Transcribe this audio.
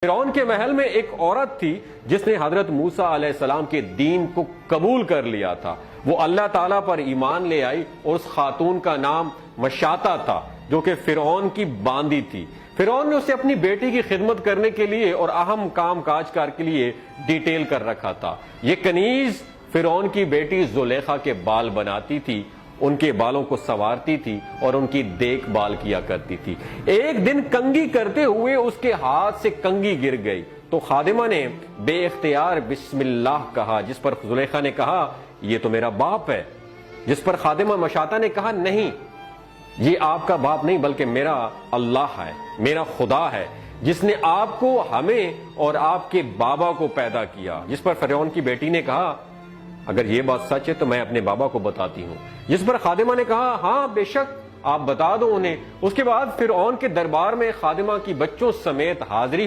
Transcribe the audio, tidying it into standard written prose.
फिरौन के महल में एक औरत थी जिसने हजरत मूसा अलैहिस्सलाम के दीन को कबूल कर लिया था। वो अल्लाह ताला पर ईमान ले आई और उस खातून का नाम मशाता था जो कि फिरौन की बांदी थी। फिरौन ने उसे अपनी बेटी की खिदमत करने के लिए और अहम काम काज के लिए डिटेल कर रखा था। ये कनीज फिरौन की बेटी जुलेखा के बाल बनाती थी, उनके बालों को संवारती थी और उनकी देखभाल किया करती थी। एक दिन कंघी करते हुए उसके हाथ से कंघी गिर गई तो खादिमा ने बेइख्तियार बिस्मिल्लाह कहा, जिस पर जुलेखा ने कहा यह तो मेरा बाप है। जिस पर खादिमा मशाता ने कहा नहीं, ये आपका बाप नहीं बल्कि मेरा अल्लाह है, मेरा खुदा है जिसने आपको, हमें और आपके बाबा को पैदा किया। जिस पर फिरौन की बेटी ने कहा अगर ये बात सच है तो मैं अपने बाबा को बताती हूं। जिस पर खादिमा ने कहा हां बेशक आप बता दो उन्हें। उसके बाद फिरौन के दरबार में खादिमा की बच्चों समेत हाजिरी हुई।